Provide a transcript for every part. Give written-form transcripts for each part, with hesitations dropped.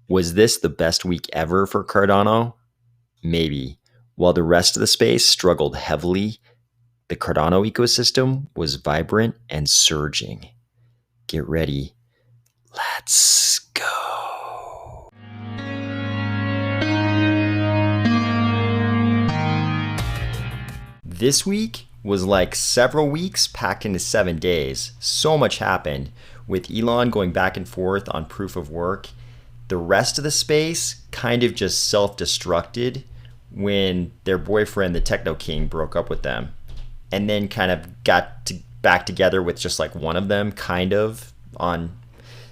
Was this the best week ever for Cardano? Maybe. While the rest of the space struggled heavily, the Cardano ecosystem was vibrant and surging. Get ready. Let's go. This week was like several weeks packed into 7 days. So much happened, with Elon going back and forth on proof of work. The rest of the space kind of just self-destructed when their boyfriend, the Techno King, broke up with them, and then kind of back together with just like one of them, kind of on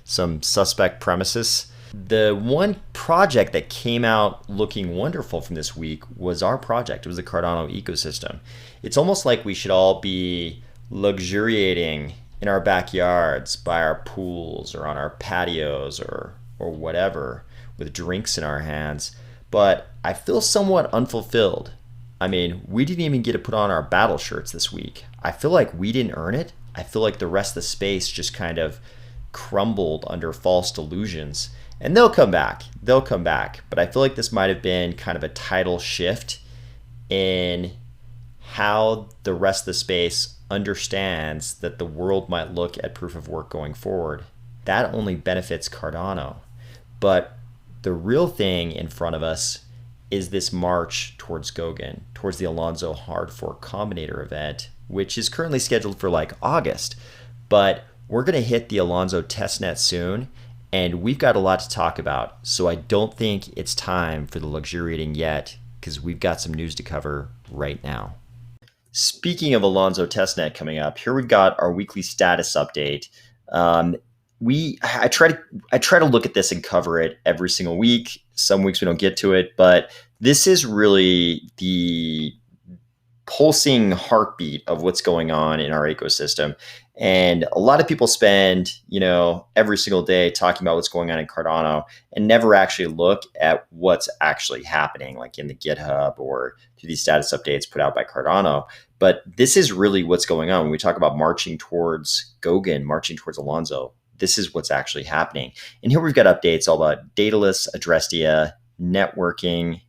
some suspect premises. The one project that came out looking wonderful from this week was our project. It was the Cardano Ecosystem. It's almost like we should all be luxuriating in our backyards, by our pools or on our patios or whatever, with drinks in our hands. But I feel somewhat unfulfilled. I mean, we didn't even get to put on our battle shirts this week. I feel like we didn't earn it. I feel like the rest of the space just kind of crumbled under false delusions. And they'll come back. But I feel like this might have been kind of a tidal shift in how the rest of the space understands that the world might look at proof of work going forward. That only benefits Cardano. But the real thing in front of us is this march towards Goguen, towards the Alonzo hard fork combinator event, which is currently scheduled for like August. But we're going to hit the Alonzo testnet soon, and we've got a lot to talk about. So I don't think it's time for the luxuriating yet, because we've got some news to cover right now. Speaking of Alonzo testnet coming up, here we've got our weekly status update. I try to look at this and cover it every single week. Some weeks we don't get to it, but this is really the pulsing heartbeat of what's going on in our ecosystem. And a lot of people spend, every single day talking about what's going on in Cardano and never actually look at what's actually happening, like in the GitHub or through these status updates put out by Cardano. But this is really what's going on when we talk about marching towards Goguen, marching towards Alonzo. This is what's actually happening. And here we've got updates all about dataless addressia, networking,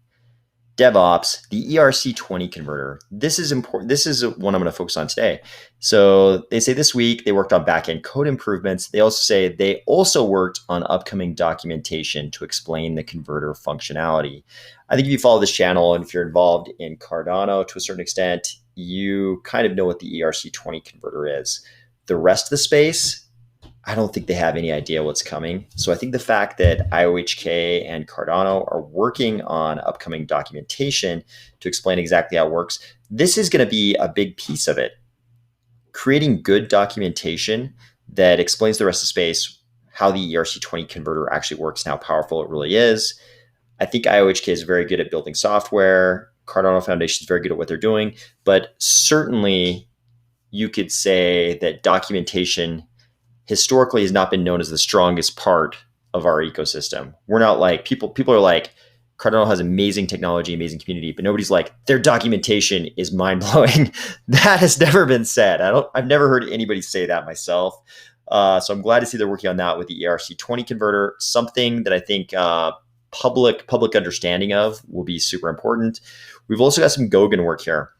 DevOps, the ERC20 converter. This is important. This is one I'm going to focus on today. So they say this week they worked on backend code improvements. They also say they also worked on upcoming documentation to explain the converter functionality. I think if you follow this channel and if you're involved in Cardano to a certain extent, you kind of know what the ERC20 converter is. The rest of the space, I don't think they have any idea what's coming. So I think the fact that IOHK and Cardano are working on upcoming documentation to explain exactly how it works, this is going to be a big piece of it. Creating good documentation that explains the rest of the space, how the ERC20 converter actually works and how powerful it really is. I think IOHK is very good at building software. Cardano Foundation is very good at what they're doing. But certainly you could say that documentation historically has not been known as the strongest part of our ecosystem. We're not like people are like, Cardano has amazing technology, amazing community, but nobody's like, their documentation is mind blowing. That has never been said. I've never heard anybody say that myself. So I'm glad to see they're working on that with the ERC20 converter, something that I think public understanding of will be super important. We've also got some Goguen work here.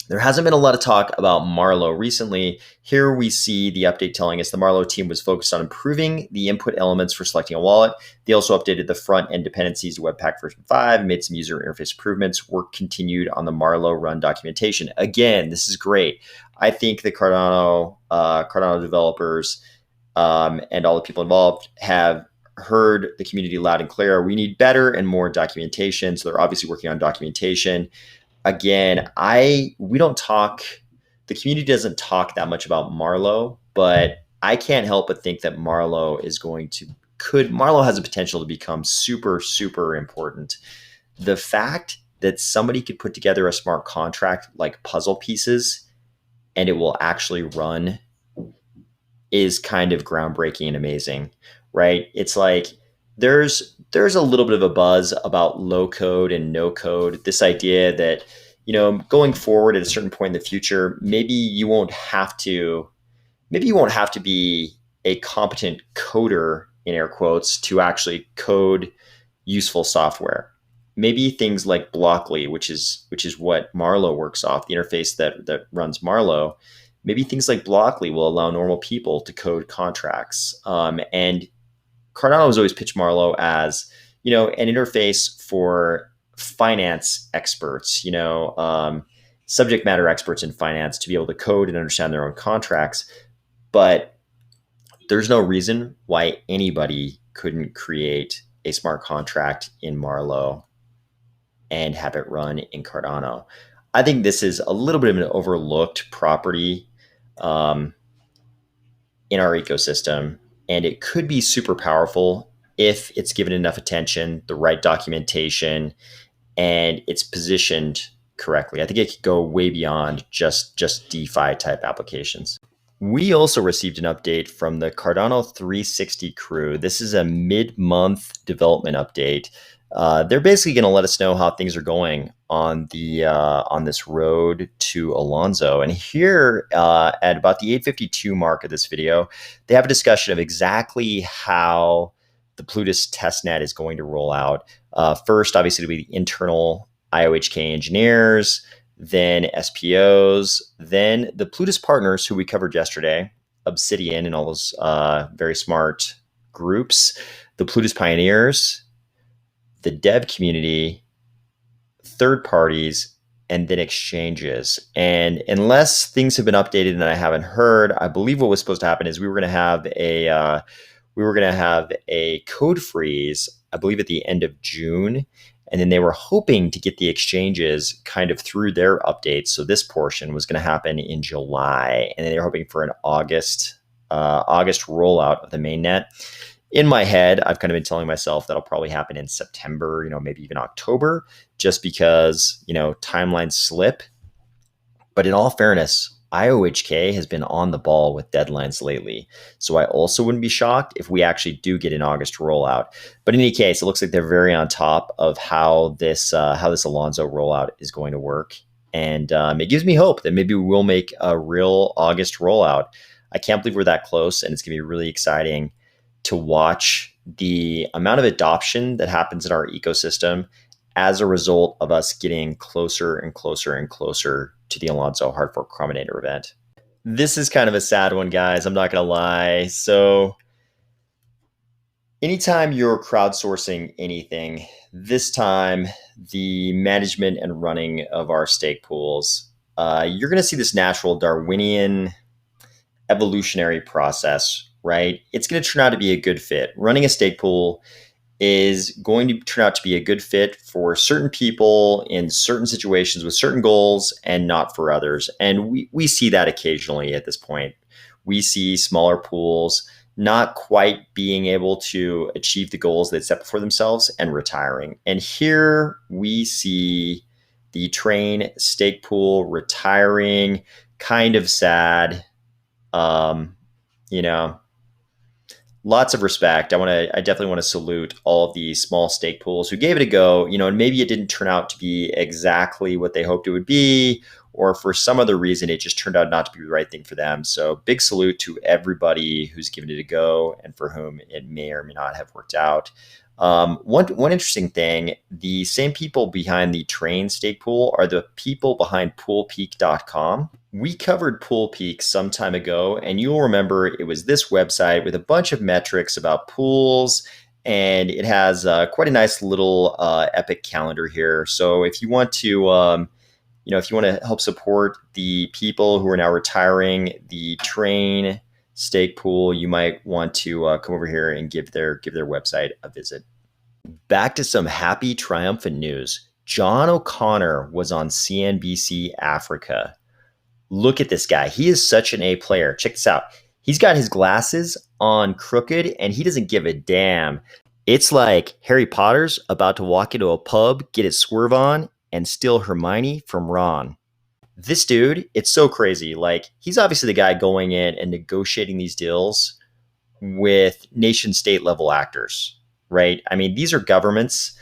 There hasn't been a lot of talk about Marlowe recently. Here we see the update telling us the Marlowe team was focused on improving the input elements for selecting a wallet. They also updated the front-end dependencies to Webpack version 5 and made some user interface improvements. Work continued on the Marlowe run documentation. Again, this is great. I think the Cardano developers and all the people involved have heard the community loud and clear. We need better and more documentation. So they're obviously working on documentation. Again, the community doesn't talk that much about Marlowe, but I can't help but think that Marlowe has the potential to become super, super important. The fact that somebody could put together a smart contract like puzzle pieces and it will actually run is kind of groundbreaking and amazing, right? It's like there's a little bit of a buzz about low code and no code. This idea that, going forward at a certain point in the future, maybe you won't have to be a competent coder in air quotes, to actually code useful software. Maybe things like Blockly, which is what Marlowe works off, the interface that runs Marlowe. Maybe things like Blockly will allow normal people to code contracts. And Cardano has always pitched Marlowe as, an interface for finance experts, subject matter experts in finance to be able to code and understand their own contracts. But there's no reason why anybody couldn't create a smart contract in Marlowe and have it run in Cardano. I think this is a little bit of an overlooked property in our ecosystem, and it could be super powerful if it's given enough attention, the right documentation, and it's positioned correctly. I think it could go way beyond just DeFi type applications. We also received an update from the Cardano 360 crew. This is a mid-month development update. They're basically going to let us know how things are going on this road to Alonzo. And here at about the 8:52 mark of this video, they have a discussion of exactly how the Plutus testnet is going to roll out. First, obviously, it'll be the internal IOHK engineers, then SPOs, then the Plutus partners who we covered yesterday, Obsidian and all those very smart groups, the Plutus pioneers, the dev community, third parties, and then exchanges. And unless things have been updated and I haven't heard, I believe what was supposed to happen is we were going to have a code freeze, I believe at the end of June. And then they were hoping to get the exchanges kind of through their updates. So this portion was going to happen in July, and then they were hoping for an August rollout of the mainnet. In my head, I've kind of been telling myself that'll probably happen in September, maybe even October, just because, timelines slip. But in all fairness, IOHK has been on the ball with deadlines lately. So I also wouldn't be shocked if we actually do get an August rollout. But in any case, it looks like they're very on top of how this Alonzo rollout is going to work. And it gives me hope that maybe we will make a real August rollout. I can't believe we're that close, and it's going to be really exciting to watch the amount of adoption that happens in our ecosystem as a result of us getting closer and closer and closer to the Alonzo Hard Fork Chrominator event. This is kind of a sad one, guys. I'm not going to lie. So anytime you're crowdsourcing anything, this time the management and running of our stake pools, you're going to see this natural Darwinian evolutionary process, right? It's going to turn out to be a good fit. Running a stake pool is going to turn out to be a good fit for certain people in certain situations with certain goals and not for others. And we see that occasionally at this point. We see smaller pools not quite being able to achieve the goals they set before themselves and retiring. And here we see the Train stake pool retiring, kind of sad. Lots of respect. I definitely want to salute all of the small stake pools who gave it a go, and maybe it didn't turn out to be exactly what they hoped it would be, or for some other reason, it just turned out not to be the right thing for them. So big salute to everybody who's given it a go and for whom it may or may not have worked out. One interesting thing, the same people behind the Train stake pool are the people behind poolpeak.com. We covered PoolPeak some time ago, and you'll remember it was this website with a bunch of metrics about pools, and it has quite a nice little epic calendar here. So if you want to, help support the people who are now retiring the Train stake pool, you might want to come over here and give their website a visit. Back to some happy, triumphant news. John O'Connor was on CNBC Africa. Look at this guy. He is such an A player. Check this out. He's got his glasses on crooked, and he doesn't give a damn. It's like Harry Potter's about to walk into a pub, get his swerve on, and steal Hermione from Ron. This dude, it's so crazy. Like, he's obviously the guy going in and negotiating these deals with nation state level actors, right? I mean, these are governments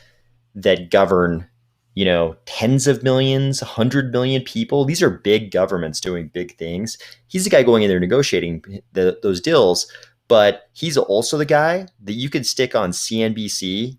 that govern, tens of millions, 100 million people. These are big governments doing big things. He's the guy going in there negotiating those deals. but he's also the guy that you could stick on CNBC.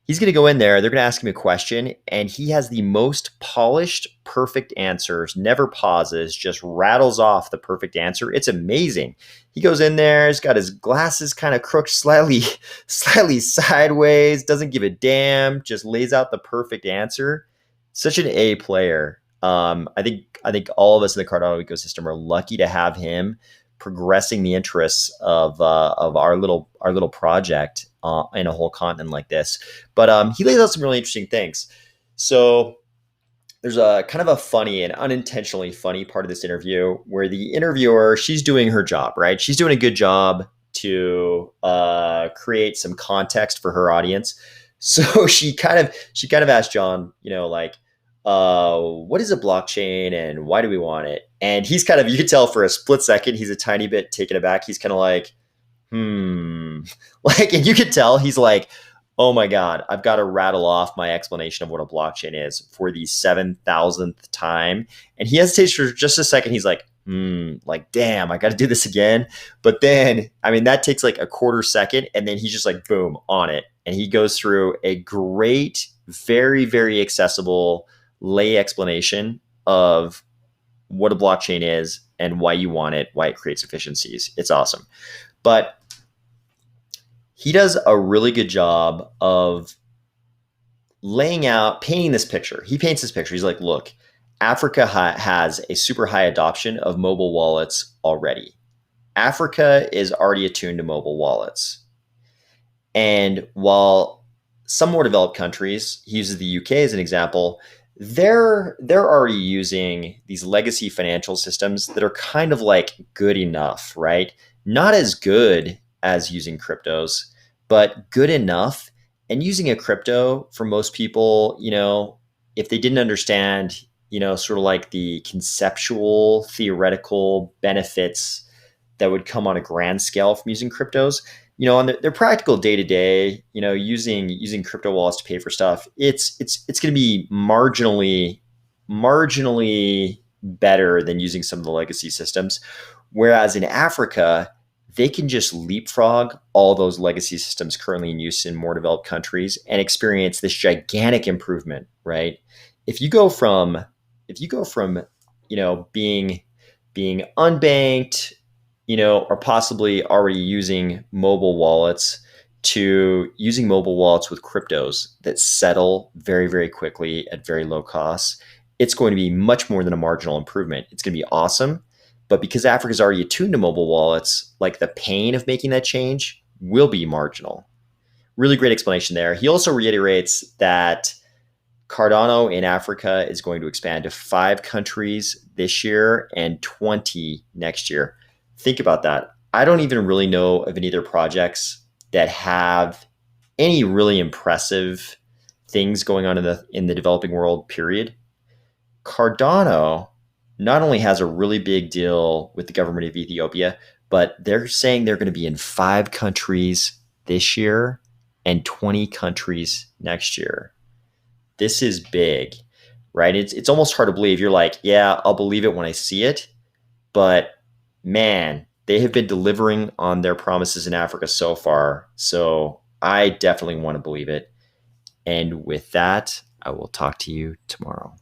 He's going to go in there, they're going to ask him a question, and he has the most polished, perfect answers, never pauses, just rattles off the perfect answer. It's amazing. He goes in there, he's got his glasses kind of crooked slightly, slightly sideways, doesn't give a damn, just lays out the perfect answer. Such an A player. I think all of us in the Cardano ecosystem are lucky to have him progressing the interests of our little project in a whole continent like this. But he lays out some really interesting things. So there's a kind of a funny and unintentionally funny part of this interview where the interviewer, she's doing her job, right? She's doing a good job to create some context for her audience. So she kind of asked John, like, what is a blockchain and why do we want it? And he's kind of, you could tell for a split second, he's a tiny bit taken aback. He's kind of like, like, and you could tell he's like, oh my God, I've got to rattle off my explanation of what a blockchain is for the 7,000th time. And he hesitates for just a second. He's like, like, damn, I got to do this again. But then, I mean, that takes like a quarter second. And then he's just like, boom, on it. And he goes through a great, very, very accessible lay explanation of what a blockchain is and why you want it, why it creates efficiencies. It's awesome. But he does a really good job of painting this picture. He paints this picture. He's like, look, Africa has a super high adoption of mobile wallets already. Africa is already attuned to mobile wallets. And while some more developed countries, he uses the UK as an example, they're already using these legacy financial systems that are kind of like good enough, right? Not as good as using cryptos, but good enough. And using a crypto for most people, if they didn't understand, sort of like the conceptual, theoretical benefits that would come on a grand scale from using cryptos, on their practical day to day, using crypto wallets to pay for stuff, it's going to be marginally better than using some of the legacy systems. Whereas in Africa, they can just leapfrog all those legacy systems currently in use in more developed countries and experience this gigantic improvement, right? If you go from being unbanked, or possibly already using mobile wallets to using mobile wallets with cryptos that settle very, very quickly at very low costs, it's going to be much more than a marginal improvement. It's going to be awesome. But because Africa is already attuned to mobile wallets, like the pain of making that change will be marginal. Really great explanation there. He also reiterates that Cardano in Africa is going to expand to 5 countries this year and 20 next year. Think about that. I don't even really know of any other projects that have any really impressive things going on in the developing world, period. Cardano not only has a really big deal with the government of Ethiopia, but they're saying they're going to be in 5 countries this year and 20 countries next year. This is big, right? It's almost hard to believe. You're like, yeah, I'll believe it when I see it. But man, they have been delivering on their promises in Africa so far. So I definitely want to believe it. And with that, I will talk to you tomorrow.